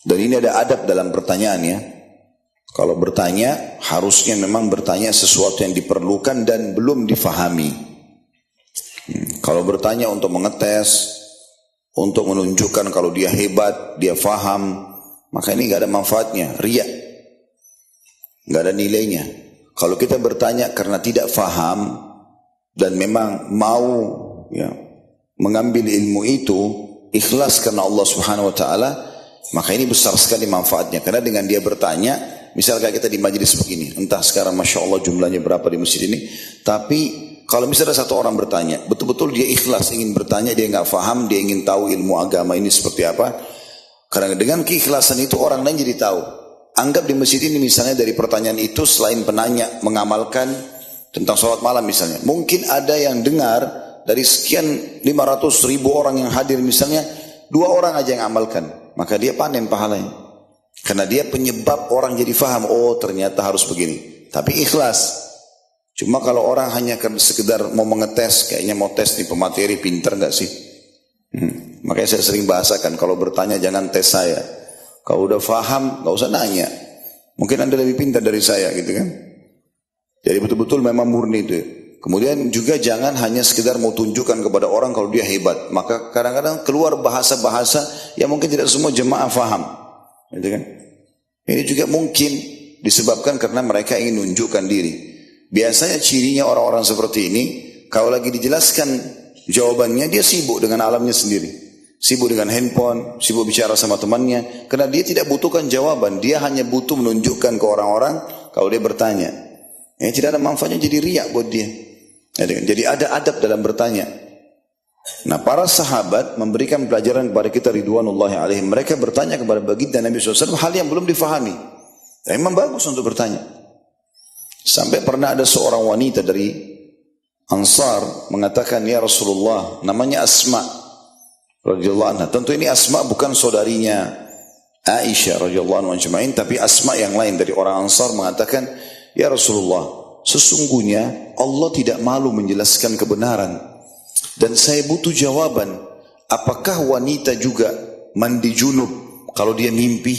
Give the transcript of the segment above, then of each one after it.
Dan ini ada adab dalam pertanyaan ya. Kalau bertanya, harusnya memang bertanya sesuatu yang diperlukan dan belum difahami. Kalau bertanya untuk mengetes, untuk menunjukkan kalau dia hebat, dia faham, maka ini gak ada manfaatnya, riya. Gak ada nilainya. Kalau kita bertanya karena tidak faham, dan memang mau ya, mengambil ilmu itu, ikhlas karena Allah Subhanahu Wa Taala, maka ini besar sekali manfaatnya. Karena dengan dia bertanya, misalnya kita di majelis begini, entah sekarang Masya Allah jumlahnya berapa di masjid ini, tapi kalau misalnya satu orang bertanya, betul-betul dia ikhlas ingin bertanya, dia nggak faham, dia ingin tahu ilmu agama ini seperti apa. Karena dengan keikhlasan itu orang lain jadi tahu. Anggap di masjid ini misalnya dari pertanyaan itu selain penanya mengamalkan tentang sholat malam misalnya, mungkin ada yang dengar dari sekian 500.000 orang yang hadir misalnya, 2 orang aja yang amalkan, maka dia panen pahalanya. Karena dia penyebab orang jadi faham, oh ternyata harus begini. Tapi ikhlas. Cuma kalau orang hanya sekedar mau mengetes, kayaknya mau tes nih pemateri pinter nggak sih? Makanya saya sering bahasakan, kalau bertanya jangan tes saya. Kalau udah faham, nggak usah nanya. Mungkin Anda lebih pintar dari saya, gitu kan? Jadi betul-betul memang murni itu. Kemudian juga jangan hanya sekedar mau tunjukkan kepada orang kalau dia hebat. Maka kadang-kadang keluar bahasa-bahasa yang mungkin tidak semua jemaah faham, gitu kan? Ini juga mungkin disebabkan karena mereka ingin menunjukkan diri. Biasanya cirinya orang-orang seperti ini, kalau lagi dijelaskan jawabannya, dia sibuk dengan alamnya sendiri. Sibuk dengan handphone, sibuk bicara sama temannya. Karena dia tidak butuhkan jawaban, dia hanya butuh menunjukkan ke orang-orang kalau dia bertanya. Tidak ada manfaatnya, jadi riak buat dia. Jadi ada adab dalam bertanya. Nah, para sahabat memberikan pelajaran kepada kita ridwanullahi alaihim. Mereka bertanya kepada baginda Nabi SAW hal yang belum difahami. Dan memang bagus untuk bertanya. Sampai pernah ada seorang wanita dari Ansar mengatakan, ya Rasulullah, namanya Asma radhiyallahu anha. Tentu ini Asma bukan saudarinya Aisyah radhiyallahu anha, tapi Asma yang lain dari orang Ansar mengatakan, ya Rasulullah, sesungguhnya Allah tidak malu menjelaskan kebenaran. Dan saya butuh jawaban, apakah wanita juga mandi junub kalau dia mimpi?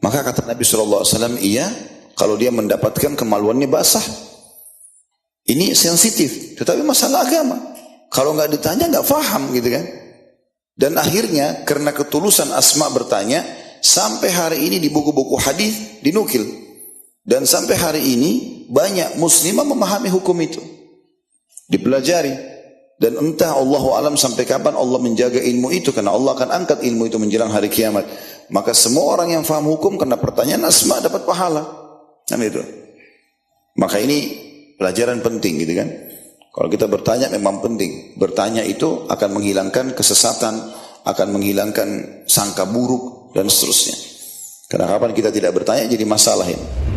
Maka kata Nabi SAW, iya, kalau dia mendapatkan kemaluannya basah. Ini sensitif, tetapi masalah agama. Kalau nggak ditanya nggak faham, gitu kan? Dan akhirnya karena ketulusan Asma bertanya, sampai hari ini di buku-buku hadis dinukil. Dan sampai hari ini banyak muslimah memahami hukum itu. Dipelajari. Dan entah Allahu alam sampai kapan Allah menjaga ilmu itu. Karena Allah akan angkat ilmu itu menjelang hari kiamat. Maka semua orang yang faham hukum karena pertanyaan Asma dapat pahala. Kan itu. Maka ini pelajaran penting, gitu kan. Kalau kita bertanya memang penting. Bertanya itu akan menghilangkan kesesatan, akan menghilangkan sangka buruk dan seterusnya. Karena kapan kita tidak bertanya jadi masalah ini.